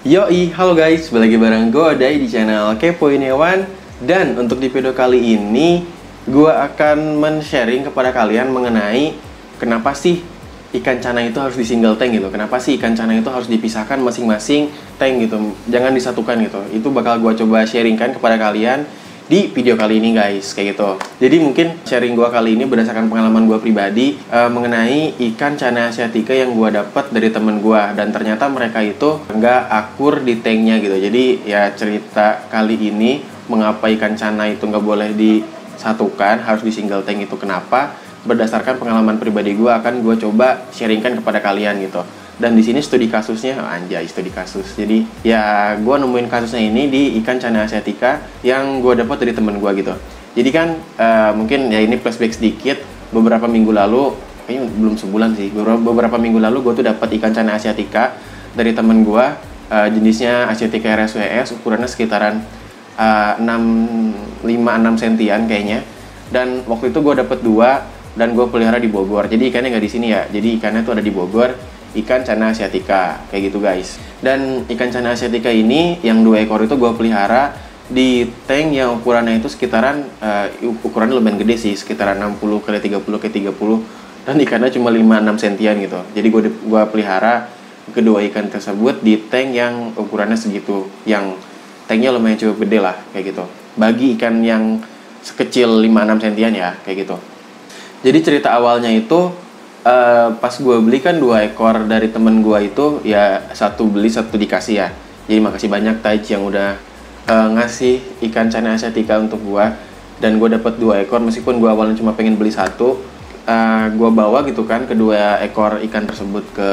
Yoi, halo guys, balik lagi bareng gue Dai di channel Kepoin Hewan. Dan untuk di video kali ini, gue akan men-sharing kepada kalian mengenai kenapa sih ikan cana itu harus di single tank gitu. Kenapa sih ikan cana itu harus dipisahkan masing-masing tank gitu, jangan disatukan gitu. Itu bakal gue coba sharingkan kepada kalian di video kali ini guys, kayak gitu. Jadi mungkin sharing gue kali ini berdasarkan pengalaman gue pribadi mengenai ikan cana asiatica yang gue dapat dari temen gue, dan ternyata mereka itu nggak akur di tanknya gitu. Jadi ya cerita kali ini mengapa ikan cana itu nggak boleh disatukan, harus di single tank itu kenapa, berdasarkan pengalaman pribadi gue akan gue coba sharingkan kepada kalian gitu. Dan di sini studi kasusnya, anjay studi kasus. Jadi ya gue nemuin kasusnya ini di ikan cana asiatica yang gue dapat dari temen gue gitu. Jadi kan mungkin ya ini flashback sedikit. Beberapa minggu lalu, kayaknya belum sebulan sih. Beberapa minggu lalu gue tuh dapat ikan cana asiatica dari temen gue. Jenisnya Asiatica RSWS, ukurannya sekitaran 5-6 sentian kayaknya. Dan waktu itu gue dapat 2 dan gue pelihara di Bogor. Jadi ikannya nggak di sini ya. Jadi ikannya tuh ada di Bogor. Ikan cana asiatica kayak gitu guys. Dan ikan cana asiatica ini yang 2 ekor itu gue pelihara di tank yang ukurannya itu sekitaran ukurannya lumayan gede sih, sekitaran 60x30x30, dan ikannya cuma 5-6 sentian gitu. Jadi gue pelihara kedua ikan tersebut di tank yang ukurannya segitu, yang tanknya lumayan cukup gede lah kayak gitu. Bagi ikan yang sekecil 5-6 sentian ya kayak gitu. Jadi cerita awalnya itu pas gue beli kan 2 ekor dari temen gue itu, ya satu beli satu dikasih ya. Jadi makasih banyak Taij yang udah ngasih ikan cana asiatica untuk gue. Dan gue dapet 2 ekor meskipun gue awalnya cuma pengen beli 1. Gue bawa gitu kan kedua ekor ikan tersebut ke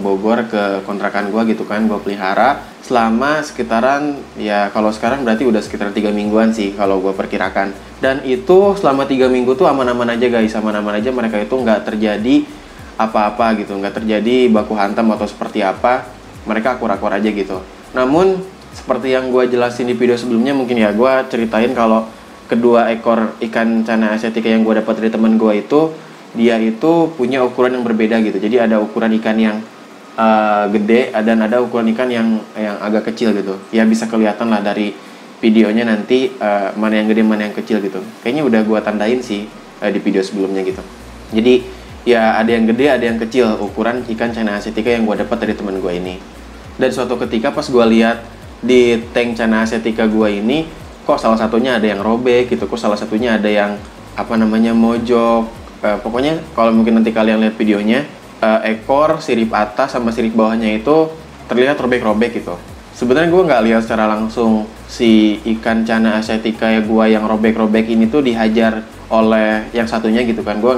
Bogor, ke kontrakan gue gitu kan. Gue pelihara selama sekitaran, ya kalau sekarang berarti udah sekitar 3 mingguan sih kalau gue perkirakan. Dan itu selama 3 minggu tuh aman-aman aja guys, aman-aman aja. Mereka itu nggak terjadi apa-apa gitu, nggak terjadi baku hantam atau seperti apa. Mereka akur-akur aja gitu. Namun seperti yang gue jelasin di video sebelumnya, mungkin ya gue ceritain kalau kedua ekor ikan cana asiatica yang gue dapat dari teman gue itu, dia itu punya ukuran yang berbeda gitu. Jadi ada ukuran ikan yang gede dan ada ukuran ikan yang agak kecil gitu. Ya bisa kelihatan lah dari videonya nanti mana yang gede mana yang kecil gitu. Kayaknya udah gue tandain sih di video sebelumnya gitu. Jadi ya ada yang gede ada yang kecil ukuran ikan cana asiatica yang gue dapat dari teman gue ini. Dan suatu ketika pas gue lihat di tank cana asiatica gue ini, kok salah satunya ada yang robek gitu, kok salah satunya ada yang mojok. Pokoknya kalau mungkin nanti kalian lihat videonya, ekor sirip atas sama sirip bawahnya itu terlihat robek-robek gitu. Sebenarnya gue nggak lihat secara langsung si ikan cana asiatica ya gue yang robek-robek ini tuh dihajar oleh yang satunya gitu kan. Gue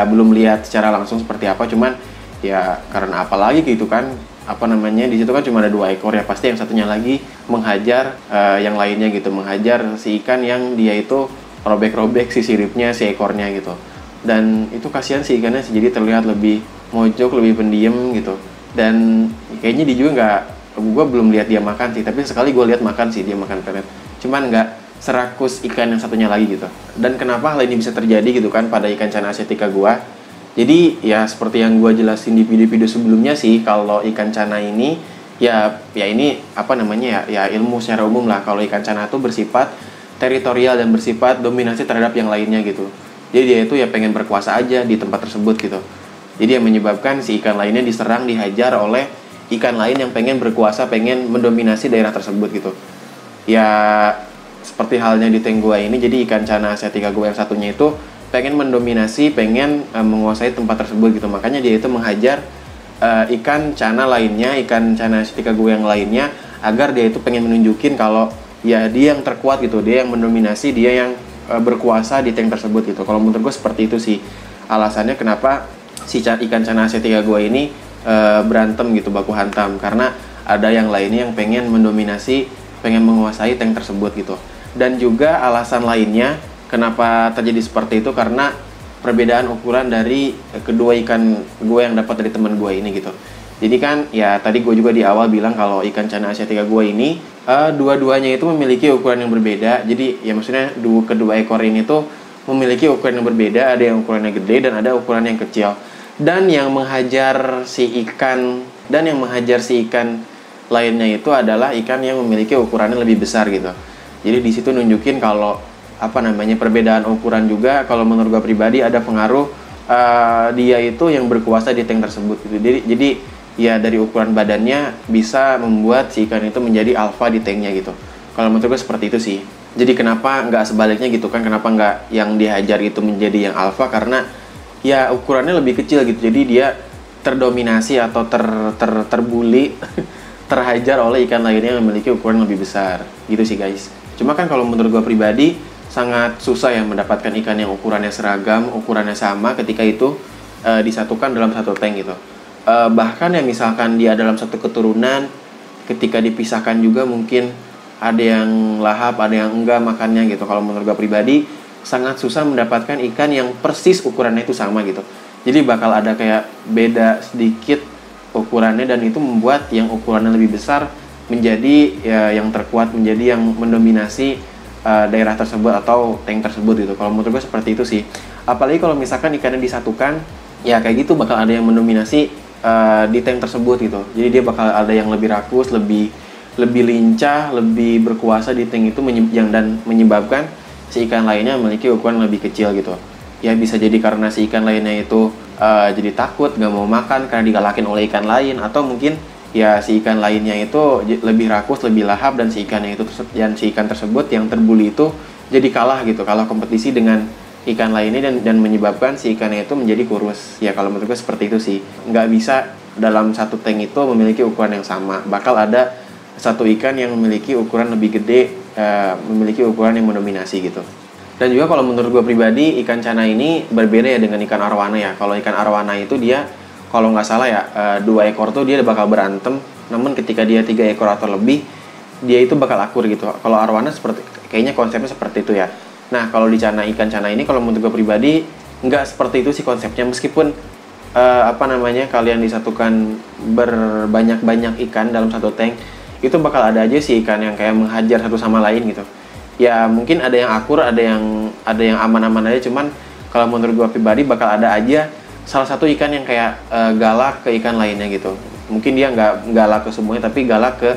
belum lihat secara langsung seperti apa, cuman ya karena apa lagi gitu kan, di situ kan cuma ada 2 ekor ya, pasti yang satunya lagi menghajar yang lainnya gitu, menghajar si ikan yang dia itu robek-robek si siripnya, si ekornya gitu. Dan itu kasihan si ikannya sih, jadi terlihat lebih mojok, lebih pendiam gitu. Dan kayaknya dia juga gue belum lihat dia makan sih, tapi sekali gue lihat makan sih, dia makan pelet. Cuman nggak serakus ikan yang satunya lagi gitu. Dan kenapa hal ini bisa terjadi gitu kan pada ikan cana asiatica gue? Jadi ya seperti yang gue jelasin di video-video sebelumnya sih, kalau ikan cana ini ya ini ya ilmu secara umum lah. Kalau ikan cana itu bersifat teritorial dan bersifat dominasi terhadap yang lainnya gitu. Jadi dia itu ya pengen berkuasa aja di tempat tersebut gitu. Jadi yang menyebabkan si ikan lainnya diserang, dihajar oleh ikan lain yang pengen berkuasa, pengen mendominasi daerah tersebut gitu. Ya seperti halnya di tank gua ini, jadi ikan cana asiatica gua yang satunya itu pengen mendominasi, pengen menguasai tempat tersebut gitu. Makanya dia itu menghajar ikan cana lainnya, ikan cana asiatica gua yang lainnya, agar dia itu pengen menunjukin kalau ya dia yang terkuat gitu, dia yang mendominasi, dia yang berkuasa di tank tersebut gitu. Kalau menurut gue seperti itu sih alasannya kenapa si ikan cana asiatica gue ini berantem gitu, baku hantam, karena ada yang lainnya yang pengen mendominasi, pengen menguasai tank tersebut gitu. Dan juga alasan lainnya kenapa terjadi seperti itu karena perbedaan ukuran dari kedua ikan gue yang dapat dari teman gue ini gitu. Jadi kan ya tadi gue juga di awal bilang kalau ikan cana asiatica gue ini dua-duanya itu memiliki ukuran yang berbeda. Jadi ya maksudnya kedua ekor ini tuh memiliki ukuran yang berbeda. Ada yang ukurannya gede dan ada ukuran yang kecil. Dan yang menghajar si ikan lainnya itu adalah ikan yang memiliki ukurannya lebih besar gitu. Jadi di situ nunjukin kalau perbedaan ukuran juga kalau menurut gue pribadi ada pengaruh dia itu yang berkuasa di tank tersebut gitu. Jadi ya dari ukuran badannya bisa membuat si ikan itu menjadi alfa di tanknya gitu. Kalau menurut gue seperti itu sih. Jadi kenapa nggak sebaliknya gitu kan? Kenapa nggak yang dihajar itu menjadi yang alfa? Karena ya ukurannya lebih kecil gitu. Jadi dia terdominasi atau terbuli terhajar oleh ikan lainnya yang memiliki ukuran lebih besar. Gitu sih guys. Cuma kan kalau menurut gue pribadi sangat susah ya mendapatkan ikan yang ukurannya seragam, ukurannya sama ketika itu disatukan dalam satu tank gitu. Bahkan ya misalkan dia dalam satu keturunan, ketika dipisahkan juga mungkin ada yang lahap, ada yang enggak makannya gitu. Kalau menurut gue pribadi sangat susah mendapatkan ikan yang persis ukurannya itu sama gitu. Jadi bakal ada kayak beda sedikit ukurannya, dan itu membuat yang ukurannya lebih besar menjadi ya yang terkuat, menjadi yang mendominasi daerah tersebut atau tank tersebut gitu. Kalau menurut gue seperti itu sih. Apalagi kalau misalkan ikannya disatukan, ya kayak gitu bakal ada yang mendominasi di tank tersebut gitu. Jadi dia bakal ada yang lebih rakus, lebih lincah, lebih berkuasa di tank itu dan menyebabkan si ikan lainnya memiliki ukuran lebih kecil gitu. Ya bisa jadi karena si ikan lainnya itu jadi takut, gak mau makan karena digalakin oleh ikan lain, atau mungkin ya si ikan lainnya itu lebih rakus, lebih lahap, dan si ikan tersebut yang terbuli itu jadi kalah gitu, kalah kompetisi dengan ikan lainnya dan menyebabkan si ikannya itu menjadi kurus. Ya kalau menurut gue seperti itu sih. Nggak bisa dalam satu tank itu memiliki ukuran yang sama. Bakal ada satu ikan yang memiliki ukuran lebih gede, memiliki ukuran yang mendominasi gitu. Dan juga kalau menurut gue pribadi, ikan cana ini berbeda ya dengan ikan arwana ya. Kalau ikan arwana itu dia, kalau nggak salah ya, 2 ekor tuh dia bakal berantem. Namun ketika dia 3 ekor atau lebih, dia itu bakal akur gitu. Kalau arwana kayaknya konsepnya seperti itu ya. Nah kalau di ikan cana ini, kalau menurut gue pribadi nggak seperti itu sih konsepnya. Meskipun kalian disatukan berbanyak-banyak ikan dalam satu tank, itu bakal ada aja sih ikan yang kayak menghajar satu sama lain gitu. Ya mungkin ada yang akur, ada yang aman-aman aja. Cuman kalau menurut gue pribadi bakal ada aja salah satu ikan yang kayak galak ke ikan lainnya gitu. Mungkin dia nggak galak ke semuanya, tapi galak ke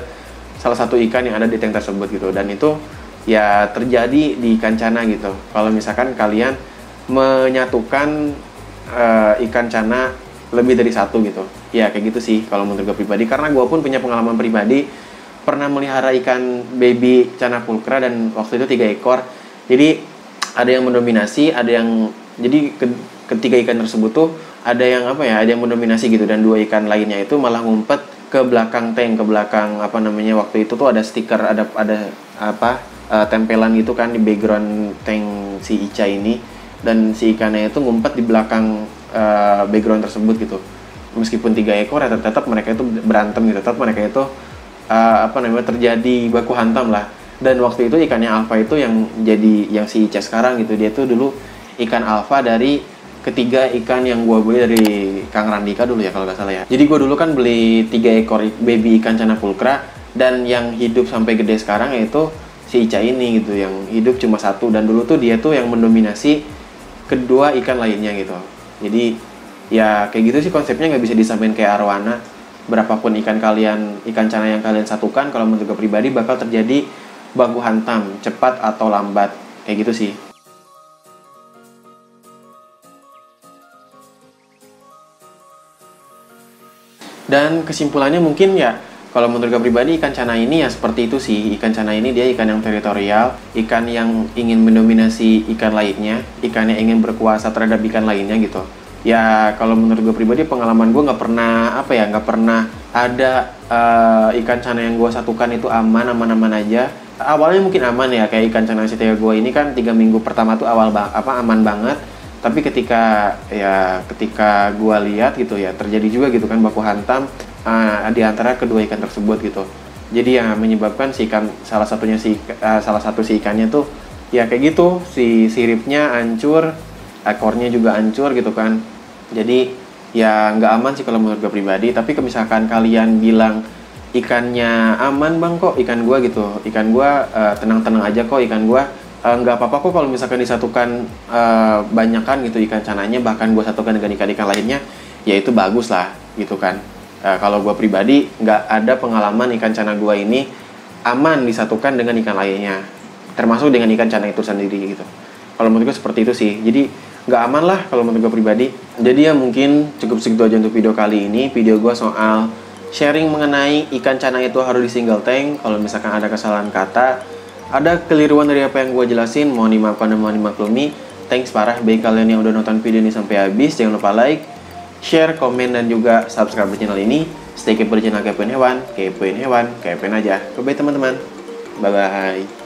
salah satu ikan yang ada di tank tersebut gitu. Dan itu ya terjadi di ikan cana gitu. Kalau misalkan kalian menyatukan ikan cana lebih dari satu gitu, ya kayak gitu sih kalau menurut gue pribadi. Karena gue pun punya pengalaman pribadi, pernah melihara ikan baby cana pulkra, dan waktu itu 3 ekor. Jadi ada yang mendominasi, ada yang jadi ketiga ikan tersebut tuh ada yang ada yang mendominasi gitu, dan 2 ikan lainnya itu malah ngumpet ke belakang tank, ke belakang waktu itu tuh ada stiker, ada tempelan gitu kan di background tank si Ica ini, dan si ikannya itu ngumpet di belakang background tersebut gitu. Meskipun 3 ekor ya tetap mereka itu berantem gitu, tetap mereka itu terjadi baku hantam lah. Dan waktu itu ikannya alfa itu yang si Ica sekarang gitu, dia tuh dulu ikan alfa dari ketiga ikan yang gua beli dari Kang Randika dulu ya kalau nggak salah ya. Jadi gua dulu kan beli 3 ekor baby ikan cana pulkra, dan yang hidup sampai gede sekarang yaitu si Ica ini gitu, yang hidup cuma 1. Dan dulu tuh dia tuh yang mendominasi kedua ikan lainnya gitu. Jadi ya kayak gitu sih konsepnya, nggak bisa disamain kayak arwana. Berapapun ikan cana yang kalian satukan, kalau menurut gue pribadi bakal terjadi baku hantam, cepat atau lambat, kayak gitu sih. Dan kesimpulannya mungkin ya, kalau menurut gue pribadi ikan cana ini ya seperti itu sih. Ikan cana ini dia ikan yang teritorial, ikan yang ingin mendominasi ikan lainnya, ikan yang ingin berkuasa terhadap ikan lainnya gitu. Ya kalau menurut gue pribadi, pengalaman gue nggak pernah ada ikan cana yang gue satukan itu aman aja. Awalnya mungkin aman ya, kayak ikan cana setia gue ini kan 3 minggu pertama tuh aman banget. Tapi ketika gue lihat gitu ya, terjadi juga gitu kan baku hantam di antara kedua ikan tersebut gitu. Jadi yang menyebabkan salah satu si ikannya tuh ya kayak gitu, si siripnya hancur, ekornya juga hancur gitu kan. Jadi ya nggak aman sih kalau menurut gue pribadi. Tapi kalau misalkan kalian bilang ikannya aman bang, kok ikan gue gitu, ikan gue tenang-tenang aja kok, ikan gue nggak apa-apa kok kalau misalkan disatukan banyakan gitu ikan cananya, bahkan gue satukan dengan ikan-ikan lainnya, ya itu bagus lah gitu kan. Kalau gue pribadi nggak ada pengalaman ikan cana gue ini aman disatukan dengan ikan lainnya, termasuk dengan ikan cana itu sendiri gitu. Kalau menurut gue seperti itu sih. Jadi nggak aman lah kalau menurut gue pribadi. Jadi ya mungkin cukup segitu aja untuk video kali ini. Video gue soal sharing mengenai ikan cana itu harus di single tank. Kalau misalkan ada kesalahan kata, ada keliruan dari apa yang gue jelasin, mohon dimaafkan dan mohon dimaklumi. Thanks parah bagi kalian yang udah nonton video ini sampai habis. Jangan lupa like, share, komen, dan juga subscribe di channel ini. Stay kepo di channel Kepoin Hewan, kepoin hewan, kepoin aja. Bye-bye teman-teman. Bye-bye.